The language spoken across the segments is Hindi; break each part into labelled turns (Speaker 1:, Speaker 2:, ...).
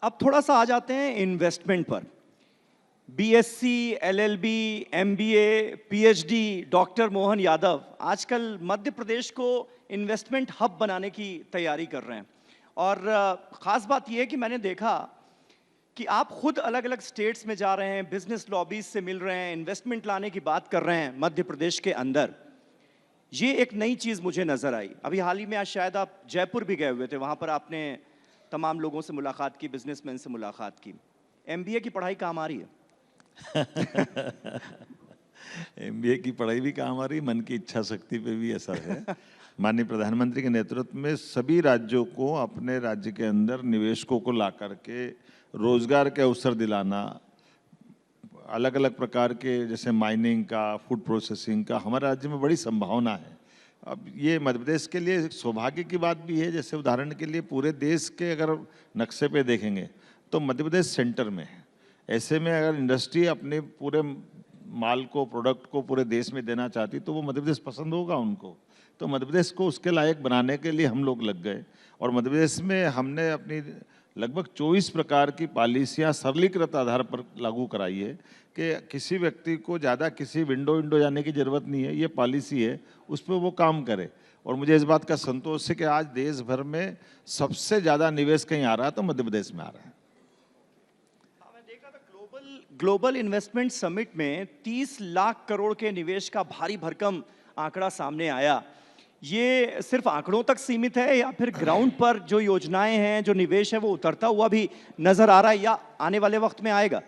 Speaker 1: अब थोड़ा सा आ जाते हैं इन्वेस्टमेंट पर। BSc, LLB, MBA, PhD, doctor Mohan Yadav आजकल मध्य प्रदेश को इन्वेस्टमेंट हब बनाने की तैयारी कर रहे हैं। और ख़ास बात यह है कि मैंने देखा कि आप खुद अलग अलग स्टेट्स में जा रहे हैं, बिजनेस लॉबीज से मिल रहे हैं, इन्वेस्टमेंट लाने की बात कर रहे हैं मध्य प्रदेश के अंदर। ये एक नई चीज़ मुझे नज़र आई। अभी हाल ही में आज शायद आप जयपुर भी गए हुए थे, वहाँ पर आपने तमाम लोगों से मुलाकात की, बिजनेसमैन से मुलाकात की। एमबीए की पढ़ाई काम आ रही है?
Speaker 2: एमबीए की पढ़ाई भी काम आ रही, मन की इच्छा शक्ति पे भी असर है। माननीय प्रधानमंत्री के नेतृत्व में सभी राज्यों को अपने राज्य के अंदर निवेशकों को ला करके रोजगार के अवसर दिलाना, अलग अलग प्रकार के जैसे माइनिंग का, फूड प्रोसेसिंग का हमारे राज्य में बड़ी संभावना है। अब ये मध्य प्रदेश के लिए सौभाग्य की बात भी है। जैसे उदाहरण के लिए पूरे देश के अगर नक्शे पे देखेंगे तो मध्य प्रदेश सेंटर में है। ऐसे में अगर इंडस्ट्री अपने पूरे माल को, प्रोडक्ट को पूरे देश में देना चाहती तो वो मध्य प्रदेश पसंद होगा उनको। तो मध्य प्रदेश को उसके लायक बनाने के लिए हम लोग लग गए और मध्य प्रदेश में हमने अपनी लगभग 24 प्रकार की पॉलिसियाँ सरलीकृत आधार पर लागू कराई है कि किसी व्यक्ति को ज़्यादा किसी विंडो जाने की ज़रूरत नहीं है। ये पॉलिसी है, उस पर वो काम करे। और मुझे इस बात का संतोष है कि आज देश भर में सबसे ज़्यादा निवेश कहीं आ रहा है तो मध्य प्रदेश में आ रहा है।
Speaker 1: ग्लोबल इन्वेस्टमेंट समिट में 30 लाख करोड़ के निवेश का भारी भरकम आंकड़ा सामने आया। ये सिर्फ आंकड़ों तक सीमित है या फिर ग्राउंड पर जो योजनाएं हैं, जो निवेश है, वो उतरता हुआ भी नजर आ रहा है या आने वाले वक्त में आएगा?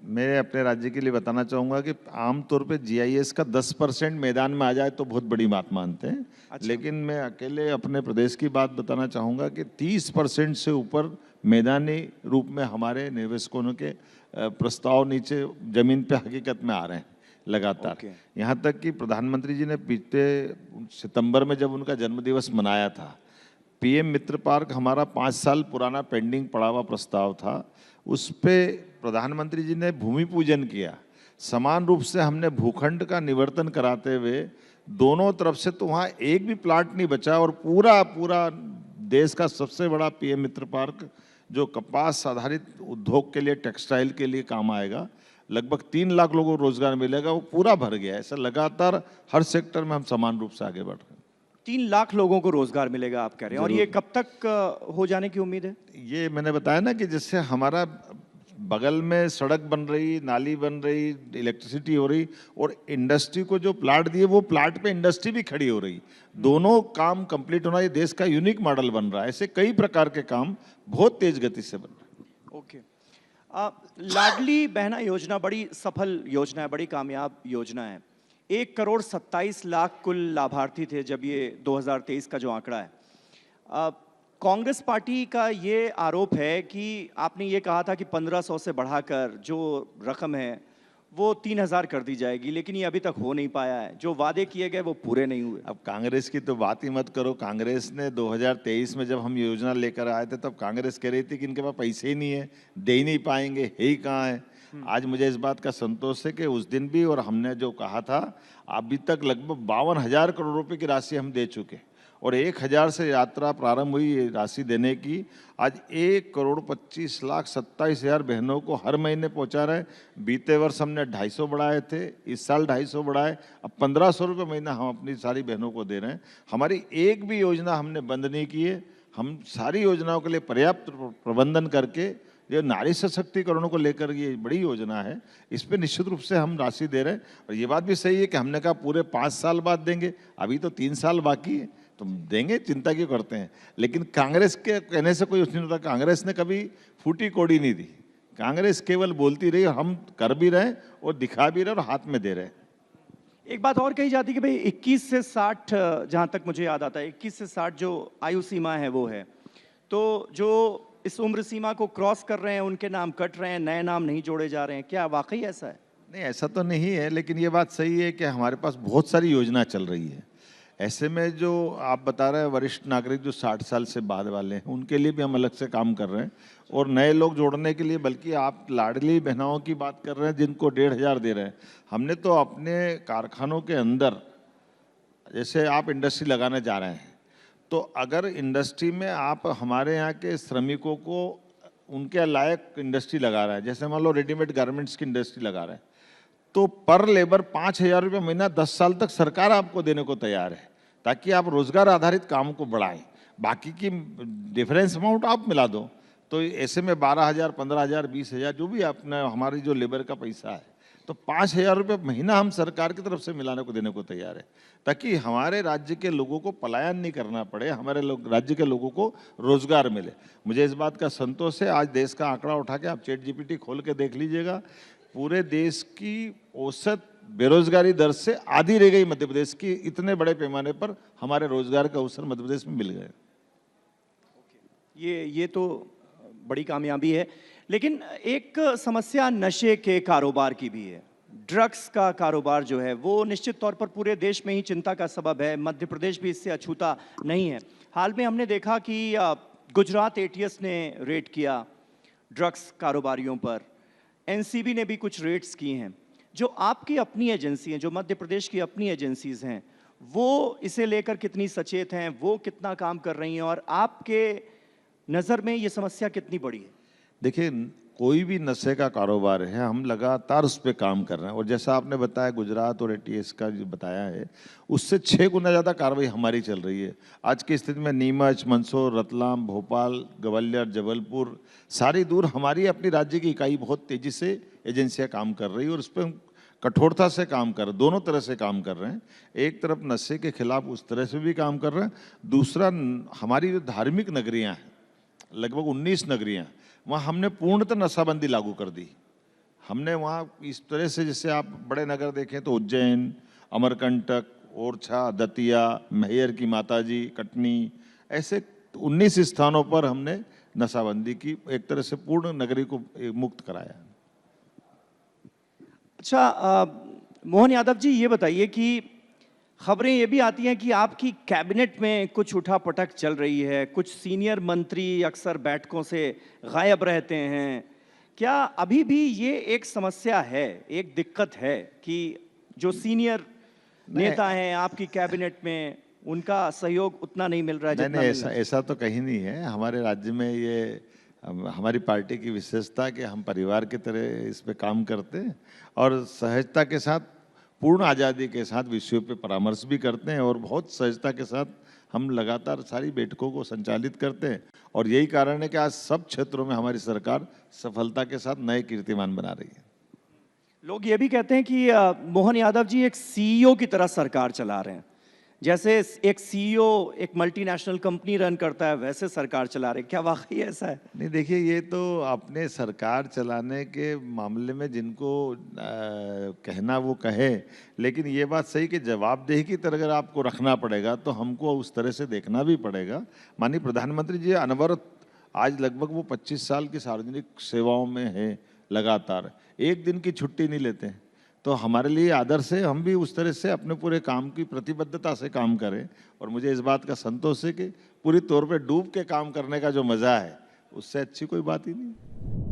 Speaker 2: मैं अपने राज्य के लिए बताना चाहूँगा कि आमतौर पे जीआईएस का 10% मैदान में आ जाए तो बहुत बड़ी बात मानते हैं। अच्छा। लेकिन मैं अकेले अपने प्रदेश की बात बताना चाहूँगा कि 30% से ऊपर मैदानी रूप में हमारे निवेशकों के प्रस्ताव नीचे जमीन पे हकीकत में आ रहे हैं लगातार। यहाँ तक कि प्रधानमंत्री जी ने बीते सितंबर में जब उनका जन्मदिवस मनाया था, पीएम मित्र पार्क हमारा 5 साल पुराना पेंडिंग पड़ा हुआ प्रस्ताव था, उस पर प्रधानमंत्री जी ने भूमि पूजन किया। समान रूप से हमने भूखंड का निवर्तन कराते हुए दोनों तरफ से तो वहाँ एक भी प्लाट नहीं बचा और पूरा देश का सबसे बड़ा पीएम मित्र पार्क जो कपास आधारित उद्योग के लिए, टेक्सटाइल के लिए काम आएगा, लगभग 3 लाख लोगों को रोजगार मिलेगा, वो पूरा भर गया। ऐसा लगातार हर सेक्टर में हम समान रूप से आगे बढ़ रहे हैं।
Speaker 1: 3 लाख लोगों को रोजगार मिलेगा आप कह रहे हैं, और ये कब तक हो जाने की उम्मीद है?
Speaker 2: ये मैंने बताया ना कि जैसे हमारा बगल में सड़क बन रही, नाली बन रही, इलेक्ट्रिसिटी हो रही और इंडस्ट्री को जो प्लाट दिए वो प्लाट पे इंडस्ट्री भी खड़ी हो रही, दोनों काम कंप्लीट होना, ये देश का यूनिक मॉडल बन रहा है। ऐसे कई प्रकार के काम बहुत तेज गति से बन रहे हैं।
Speaker 1: ओके। लाडली बहना योजना बड़ी सफल योजना है, बड़ी कामयाब योजना है। 1 करोड़ 27 लाख कुल लाभार्थी थे जब ये 2023 का जो आंकड़ा है। कांग्रेस पार्टी का ये आरोप है कि आपने ये कहा था कि 1500 से बढ़ाकर जो रकम है वो 3000 कर दी जाएगी, लेकिन ये अभी तक हो नहीं पाया है। जो वादे किए गए वो पूरे नहीं हुए।
Speaker 2: अब कांग्रेस की तो बात ही मत करो। कांग्रेस ने 2023 में जब हम योजना लेकर आए थे तब कांग्रेस कह रही थी कि इनके पास पैसे ही नहीं है, दे ही नहीं पाएंगे, है ही कहाँ है। आज मुझे इस बात का संतोष है कि उस दिन भी और हमने जो कहा था, अभी तक लगभग 52,000 करोड़ रुपए की राशि हम दे चुके और 1,000 से यात्रा प्रारंभ हुई राशि देने की। आज 1,25,27,000 बहनों को हर महीने पहुंचा रहे। बीते वर्ष हमने 250 बढ़ाए थे, इस साल 250 बढ़ाए, अब 1,500 रुपये महीना हम अपनी सारी बहनों को दे रहे हैं। हमारी एक भी योजना हमने बंद नहीं की है। हम सारी योजनाओं के लिए पर्याप्त प्रबंधन करके, जो नारी सशक्तिकरण को लेकर ये बड़ी योजना है, इस पे निश्चित रूप से हम राशि दे रहे हैं। और ये बात भी सही है कि हमने कहा पूरे 5 साल बाद देंगे, अभी तो 3 साल बाकी है, तो देंगे, चिंता क्यों करते हैं। लेकिन कांग्रेस के कहने से कोई नहीं होता। कांग्रेस ने कभी फूटी कोड़ी नहीं दी, कांग्रेस केवल बोलती रही, हम कर भी रहे और दिखा भी रहे और हाथ में दे रहे।
Speaker 1: एक बात और कही जाती है कि भाई 21 से 60, जहाँ तक मुझे याद आता है 21 से 60 जो आयु सीमा है वो है, तो जो इस उम्र सीमा को क्रॉस कर रहे हैं उनके नाम कट रहे हैं, नए नाम नहीं जोड़े जा रहे हैं। क्या वाकई ऐसा है?
Speaker 2: नहीं, ऐसा तो नहीं है, लेकिन ये बात सही है कि हमारे पास बहुत सारी योजना चल रही है। ऐसे में जो आप बता रहे हैं वरिष्ठ नागरिक जो 60 साल से बाद वाले हैं, उनके लिए भी हम अलग से काम कर रहे हैं और नए लोग जोड़ने के लिए। बल्कि आप लाडली बहनाओं की बात कर रहे हैं जिनको 1,500 दे रहे हैं। हमने तो अपने कारखानों के अंदर, जैसे आप इंडस्ट्री लगाने जा रहे हैं, तो अगर इंडस्ट्री में आप हमारे यहाँ के श्रमिकों को उनके लायक इंडस्ट्री लगा रहा है, जैसे मान लो रेडीमेड गारमेंट्स की इंडस्ट्री लगा रहा है, तो पर लेबर 5,000 रुपये महीना 10 साल तक सरकार आपको देने को तैयार है, ताकि आप रोजगार आधारित काम को बढ़ाएं। बाकी की डिफरेंस अमाउंट आप मिला दो, तो ऐसे में 12,000, 15,000, 20,000 जो भी अपना हमारी जो लेबर का पैसा है, तो 5,000 रुपये महीना हम सरकार की तरफ से मिलाने को देने को तैयार है, ताकि हमारे राज्य के लोगों को पलायन नहीं करना पड़े, हमारे राज्य के लोगों को रोजगार मिले। मुझे इस बात का संतोष है, आज देश का आंकड़ा उठा के आप चैट जीपीटी खोल के देख लीजिएगा, पूरे देश की औसत बेरोजगारी दर से आधी रह गई मध्य प्रदेश की। इतने बड़े पैमाने पर हमारे रोजगार का अवसर मध्य प्रदेश में मिल गए।
Speaker 1: ये तो बड़ी कामयाबी है, लेकिन एक समस्या नशे के कारोबार की भी है। ड्रग्स का कारोबार जो है वो निश्चित तौर पर पूरे देश में ही चिंता का सबब है, मध्य प्रदेश भी इससे अछूता नहीं है। हाल में हमने देखा कि गुजरात एटीएस ने रेड किया ड्रग्स कारोबारियों पर, एनसीबी ने भी कुछ रेड्स की हैं। जो आपकी अपनी एजेंसी हैं, जो मध्य प्रदेश की अपनी एजेंसीज हैं, वो इसे लेकर कितनी सचेत हैं, वो कितना काम कर रही हैं, और आपके नज़र में ये समस्या कितनी बड़ी है?
Speaker 2: देखिए, कोई भी नशे का कारोबार है, हम लगातार उस पर काम कर रहे हैं, और जैसा आपने बताया गुजरात और एटीएस का जो बताया है, उससे 6 गुना ज़्यादा कार्रवाई हमारी चल रही है। आज की स्थिति में नीमच, मंदसौर, रतलाम, भोपाल, ग्वालियर, जबलपुर, सारी दूर हमारी अपनी राज्य की इकाई बहुत तेज़ी से एजेंसियाँ काम कर रही है, और उस पर कठोरता से काम कर रहे हैं, दोनों तरह से काम कर रहे हैं। एक तरफ नशे के खिलाफ उस तरह से भी काम कर रहे हैं, दूसरा हमारी जो धार्मिक नगरियाँ हैं, लगभग 19 नगरियाँ, वहाँ हमने पूर्णतः नशाबंदी लागू कर दी। हमने वहाँ इस तरह से, जैसे आप बड़े नगर देखें तो उज्जैन, अमरकंटक, ओरछा, दतिया, मैहर की माताजी, कटनी, ऐसे 19 स्थानों पर हमने नशाबंदी की, एक तरह से पूर्ण नगरी को मुक्त कराया।
Speaker 1: अच्छा, मोहन यादव जी, ये बताइए कि खबरें ये भी आती हैं कि आपकी कैबिनेट में कुछ उठापटक चल रही है, कुछ सीनियर मंत्री अक्सर बैठकों से गायब रहते हैं। क्या अभी भी ये एक समस्या है, एक दिक्कत है कि जो सीनियर नेता हैं आपकी कैबिनेट में, उनका सहयोग उतना नहीं मिल रहा है जितना
Speaker 2: नहीं,
Speaker 1: मिलना चाहिए?
Speaker 2: ऐसा तो कहीं नहीं है। हमारे राज्य में ये हमारी पार्टी की विशेषता कि हम परिवार की तरह इस पे काम करते हैं, और सहजता के साथ, पूर्ण आज़ादी के साथ विषयों पे परामर्श भी करते हैं, और बहुत सहजता के साथ हम लगातार सारी बैठकों को संचालित करते हैं, और यही कारण है कि आज सब क्षेत्रों में हमारी सरकार सफलता के साथ नए कीर्तिमान बना रही है।
Speaker 1: लोग ये भी कहते हैं कि मोहन यादव जी एक सीईओ की तरह सरकार चला रहे हैं, जैसे एक सीईओ एक मल्टीनेशनल कंपनी रन करता है वैसे सरकार चला रहे हैं। क्या वाकई ऐसा है?
Speaker 2: नहीं, देखिए, ये तो अपने सरकार चलाने के मामले में जिनको कहना वो कहे, लेकिन ये बात सही कि जवाबदेही की तरह अगर आपको रखना पड़ेगा तो हमको उस तरह से देखना भी पड़ेगा। माननीय प्रधानमंत्री जी अनवरत, आज लगभग वो 25 साल की सार्वजनिक सेवाओं में है, लगातार एक दिन की छुट्टी नहीं लेते हैं, तो हमारे लिए आदर्श है हम भी उस तरह से अपने पूरे काम की प्रतिबद्धता से काम करें। और मुझे इस बात का संतोष है कि पूरी तौर पे डूब के काम करने का जो मज़ा है, उससे अच्छी कोई बात ही नहीं।